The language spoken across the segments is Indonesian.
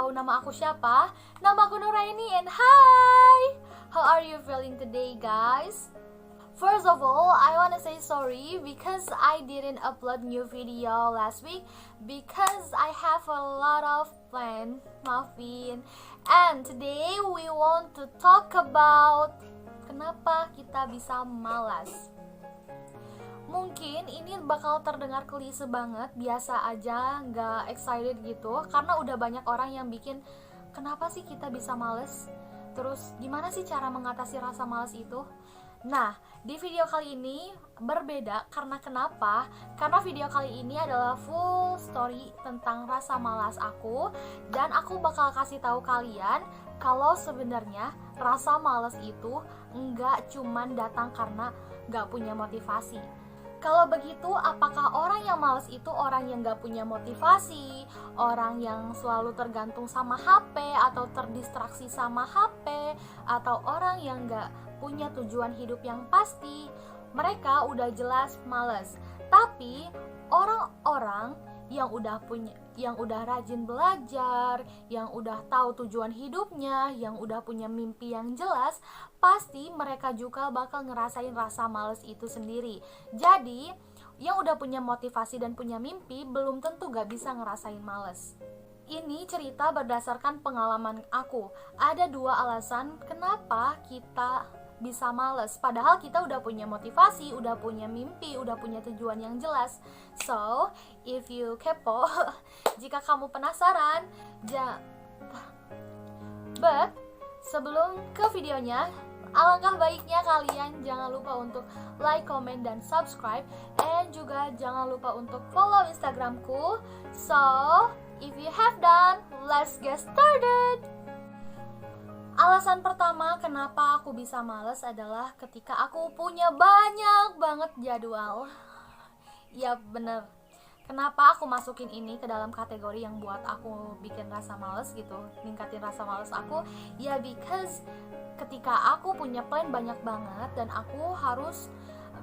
tahu nama aku siapa? Nama aku Nuraini and hi! How are you feeling today, guys? First of all, I wanna say sorry because I didn't upload new video last week because I have a lot of plan, maafin. And today we want to talk about kenapa kita bisa malas. Mungkin ini bakal terdengar klise banget, biasa aja, nggak excited gitu, karena udah banyak orang yang bikin kenapa sih kita bisa males, terus gimana sih cara mengatasi rasa males itu. Nah, di video kali ini berbeda karena kenapa? Karena video kali ini adalah full story tentang rasa malas aku, dan aku bakal kasih tahu kalian kalau sebenarnya rasa malas itu nggak cuman datang karena nggak punya motivasi. Kalau begitu, apakah orang yang malas itu orang yang gak punya motivasi, orang yang selalu tergantung sama HP, atau terdistraksi sama HP, atau orang yang gak punya tujuan hidup yang pasti? Mereka udah jelas malas. Tapi orang-orang yang udah rajin belajar, yang udah tahu tujuan hidupnya, yang udah punya mimpi yang jelas, pasti mereka juga bakal ngerasain rasa males itu sendiri. Jadi, yang udah punya motivasi dan punya mimpi belum tentu gak bisa ngerasain males. Ini cerita berdasarkan pengalaman aku. Ada 2 alasan kenapa kita bisa males, padahal kita udah punya motivasi, udah punya mimpi, udah punya tujuan yang jelas. So, if you kepo, jika kamu penasaran, but sebelum ke videonya, alangkah baiknya kalian jangan lupa untuk like, comment, dan subscribe, and juga jangan lupa untuk follow Instagramku. So, if you have done, let's get started. Alasan pertama kenapa aku bisa males adalah ketika aku punya banyak banget jadwal. Ya bener. Kenapa aku masukin ini ke dalam kategori yang buat aku bikin rasa males gitu, ningkatin rasa males aku? Ya because ketika aku punya plan banyak banget dan aku harus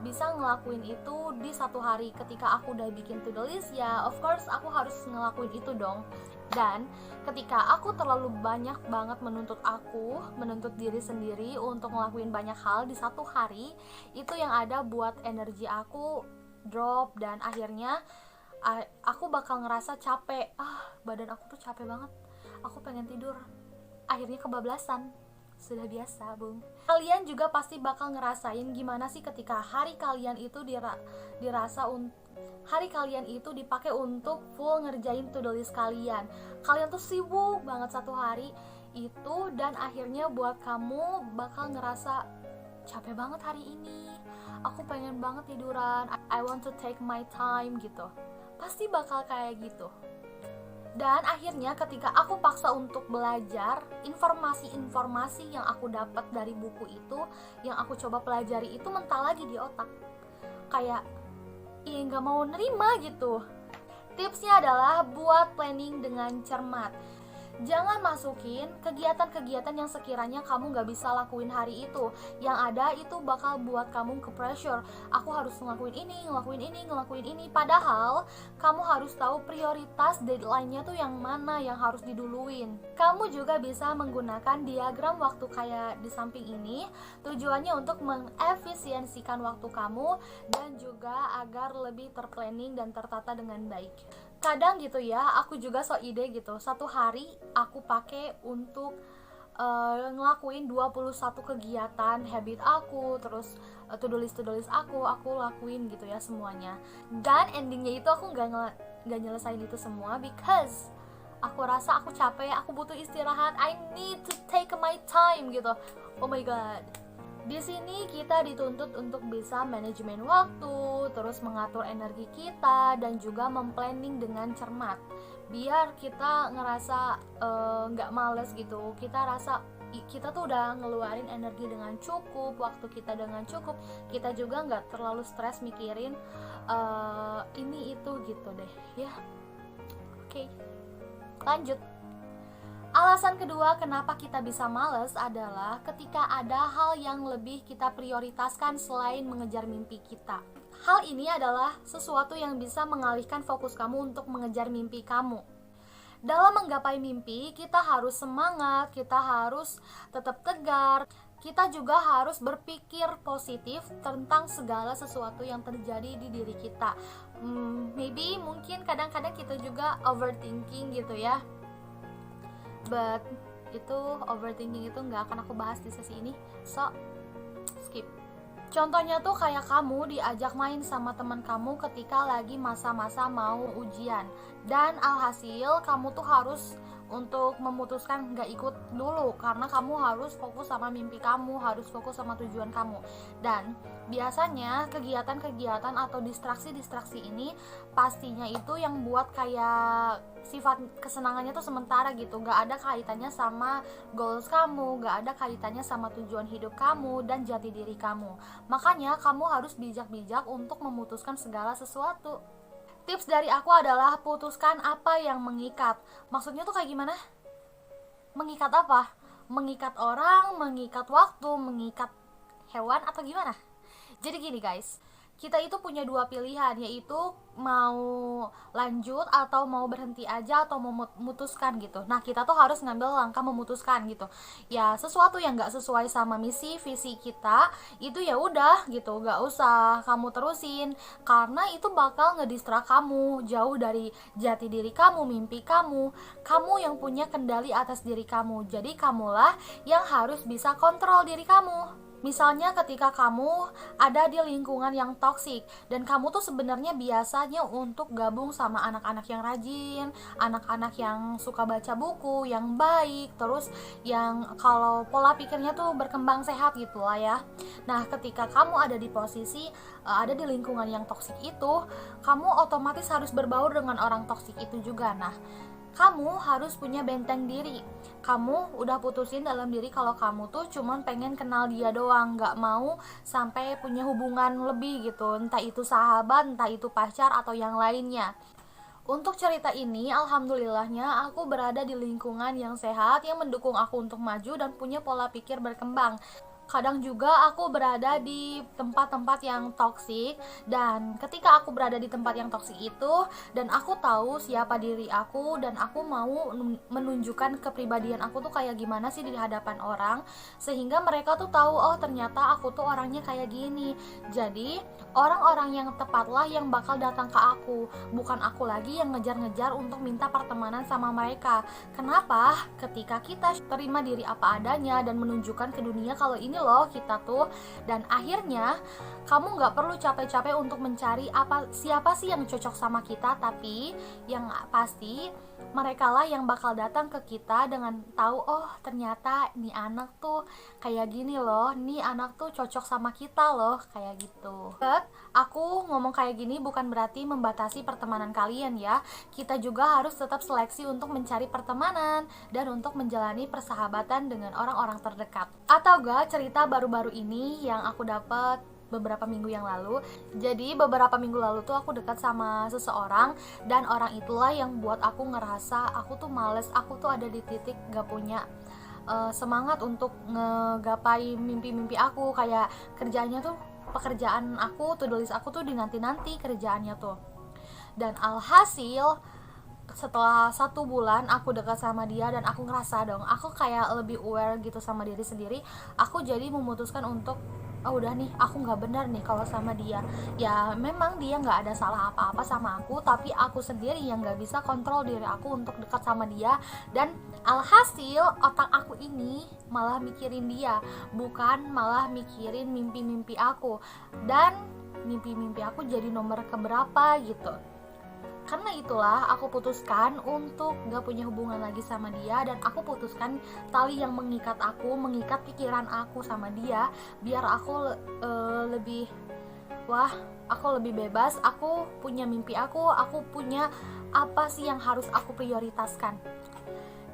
bisa ngelakuin itu di satu hari. Ketika aku udah bikin to-do list, ya of course aku harus ngelakuin itu dong. Dan ketika aku terlalu banyak banget menuntut diri sendiri untuk ngelakuin banyak hal di satu hari, itu yang ada buat energi aku drop, dan akhirnya aku bakal ngerasa capek. Badan aku tuh capek banget, aku pengen tidur, akhirnya kebablasan. Sudah biasa, Bung. Kalian juga pasti bakal ngerasain gimana sih ketika hari kalian itu hari kalian itu dipakai untuk full ngerjain to-do list kalian. Kalian tuh sibuk banget satu hari itu, dan akhirnya buat kamu bakal ngerasa capek banget hari ini, aku pengen banget tiduran, I want to take my time gitu. Pasti bakal kayak gitu. Dan akhirnya ketika aku paksa untuk belajar, informasi-informasi yang aku dapat dari buku itu, yang aku coba pelajari itu mental lagi di otak. Kayak, gak mau nerima gitu. Tipsnya adalah buat planning dengan cermat. Jangan masukin kegiatan-kegiatan yang sekiranya kamu gak bisa lakuin hari itu. Yang ada itu bakal buat kamu ke pressure. Aku harus ngelakuin ini. Padahal kamu harus tahu prioritas deadline-nya tuh yang mana yang harus diduluin. Kamu juga bisa menggunakan diagram waktu kayak di samping ini. Tujuannya untuk mengefisiensikan waktu kamu dan juga agar lebih terplanning dan tertata dengan baik. Kadang gitu ya, aku juga ide gitu, satu hari aku pakai untuk ngelakuin 21 kegiatan habit aku, terus to-do list aku lakuin gitu ya semuanya. Dan endingnya itu aku gak nyelesain itu semua because aku rasa aku capek, aku butuh istirahat, I need to take my time gitu. Oh my god. Di sini kita dituntut untuk bisa manajemen waktu, terus mengatur energi kita, dan juga memplanning dengan cermat. Biar kita ngerasa nggak males gitu. Kita rasa kita tuh udah ngeluarin energi dengan cukup, waktu kita dengan cukup. Kita juga nggak terlalu stres mikirin ini itu gitu deh ya. Oke, lanjut. Alasan kedua kenapa kita bisa males adalah ketika ada hal yang lebih kita prioritaskan selain mengejar mimpi kita. Hal ini adalah sesuatu yang bisa mengalihkan fokus kamu untuk mengejar mimpi kamu. Dalam menggapai mimpi, kita harus semangat, kita harus tetap tegar, kita juga harus berpikir positif tentang segala sesuatu yang terjadi di diri kita. Maybe mungkin kadang-kadang kita juga overthinking gitu ya, but itu overthinking itu nggak akan aku bahas di sesi ini, so skip. Contohnya tuh kayak kamu diajak main sama teman kamu ketika lagi masa-masa mau ujian, dan alhasil kamu tuh harus untuk memutuskan nggak ikut dulu karena kamu harus fokus sama mimpi kamu, harus fokus sama tujuan kamu. Dan biasanya kegiatan-kegiatan atau distraksi-distraksi ini pastinya itu yang buat kayak sifat kesenangannya tuh sementara gitu, nggak ada kaitannya sama goals kamu, nggak ada kaitannya sama tujuan hidup kamu dan jati diri kamu. Makanya kamu harus bijak-bijak untuk memutuskan segala sesuatu. Tips dari aku adalah putuskan apa yang mengikat. Maksudnya tuh kayak gimana? Mengikat apa? Mengikat orang, mengikat waktu, mengikat hewan, atau gimana? Jadi gini guys, kita itu punya dua pilihan, yaitu mau lanjut atau mau berhenti aja atau mau memutuskan gitu. Nah, kita tuh harus ngambil langkah memutuskan gitu. Ya, sesuatu yang gak sesuai sama misi visi kita itu ya udah gitu, gak usah kamu terusin, karena itu bakal ngedistrak kamu jauh dari jati diri kamu, mimpi kamu. Kamu yang punya kendali atas diri kamu, jadi kamulah yang harus bisa kontrol diri kamu. Misalnya ketika kamu ada di lingkungan yang toksik dan kamu tuh sebenarnya biasanya untuk gabung sama anak-anak yang rajin, anak-anak yang suka baca buku, yang baik, terus yang kalau pola pikirnya tuh berkembang sehat gitu lah ya. Nah, ketika kamu ada di posisi ada di lingkungan yang toksik itu, kamu otomatis harus berbaur dengan orang toksik itu juga. Nah, kamu harus punya benteng diri. Kamu udah putusin dalam diri kalau kamu tuh cuman pengen kenal dia doang, gak mau sampai punya hubungan lebih gitu, entah itu sahabat, entah itu pacar, atau yang lainnya. Untuk cerita ini, alhamdulillahnya aku berada di lingkungan yang sehat, yang mendukung aku untuk maju dan punya pola pikir berkembang. Kadang juga aku berada di tempat-tempat yang toksik, dan ketika aku berada di tempat yang toksik itu dan aku tahu siapa diri aku dan aku mau menunjukkan kepribadian aku tuh kayak gimana sih di hadapan orang, sehingga mereka tuh tahu oh ternyata aku tuh orangnya kayak gini. Jadi orang-orang yang tepatlah yang bakal datang ke aku, bukan aku lagi yang ngejar-ngejar untuk minta pertemanan sama mereka. Kenapa? Ketika kita terima diri apa adanya dan menunjukkan ke dunia kalau ini loh kita tuh, dan akhirnya kamu nggak perlu capek-capek untuk mencari siapa sih yang cocok sama kita, tapi yang pasti mereka lah yang bakal datang ke kita dengan tahu oh ternyata nih anak tuh kayak gini loh, nih anak tuh cocok sama kita loh, kayak gitu. But aku ngomong kayak gini bukan berarti membatasi pertemanan kalian ya. Kita juga harus tetap seleksi untuk mencari pertemanan dan untuk menjalani persahabatan dengan orang-orang terdekat. Atau gak cerita baru-baru ini yang aku dapat beberapa minggu yang lalu. Jadi beberapa minggu lalu tuh aku dekat sama seseorang, dan orang itulah yang buat aku ngerasa aku tuh males, aku tuh ada di titik gak punya semangat untuk ngegapai mimpi-mimpi aku. Kayak kerjanya tuh, pekerjaan aku, to-do list aku tuh dinanti-nanti kerjaannya tuh. Dan alhasil setelah 1 bulan aku dekat sama dia dan aku ngerasa dong, aku kayak lebih aware gitu sama diri sendiri. Aku jadi memutuskan untuk oh udah nih, aku nggak benar nih kalau sama dia. Ya memang dia nggak ada salah apa-apa sama aku, tapi aku sendiri yang nggak bisa kontrol diri aku untuk dekat sama dia. Dan alhasil otak aku ini malah mikirin dia, bukan malah mikirin mimpi-mimpi aku. Dan mimpi-mimpi aku jadi nomor keberapa gitu. Karena itulah aku putuskan untuk gak punya hubungan lagi sama dia, dan aku putuskan tali yang mengikat aku, mengikat pikiran aku sama dia, biar aku lebih aku lebih bebas, aku punya mimpi aku punya apa sih yang harus aku prioritaskan.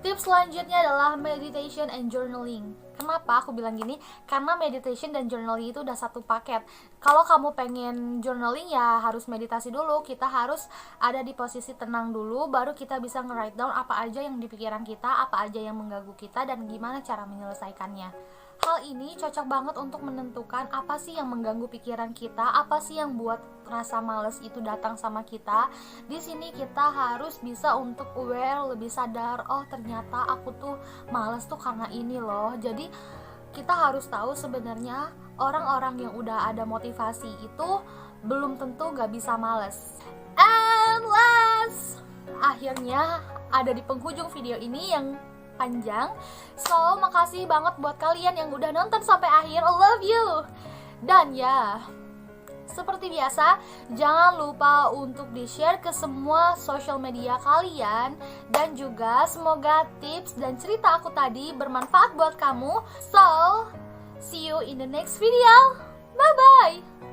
Tips selanjutnya adalah meditation and journaling. Kenapa aku bilang gini? Karena meditation dan journaling itu udah satu paket. Kalau kamu pengen journaling ya harus meditasi dulu. Kita harus ada di posisi tenang dulu, baru kita bisa nge-write down apa aja yang di pikiran kita, apa aja yang mengganggu kita, dan gimana cara menyelesaikannya. Hal ini cocok banget untuk menentukan apa sih yang mengganggu pikiran kita, apa sih yang buat rasa males itu datang sama kita. Di sini kita harus bisa untuk aware, lebih sadar, oh ternyata aku tuh males tuh karena ini loh. Jadi kita harus tahu sebenarnya orang-orang yang udah ada motivasi itu belum tentu gak bisa males. And last, akhirnya ada di penghujung video ini yang panjang. So, makasih banget buat kalian yang udah nonton sampai akhir. I love you. Dan ya, seperti biasa, jangan lupa untuk di-share ke semua social media kalian. Dan juga semoga tips dan cerita aku tadi bermanfaat buat kamu. So, see you in the next video. Bye-bye.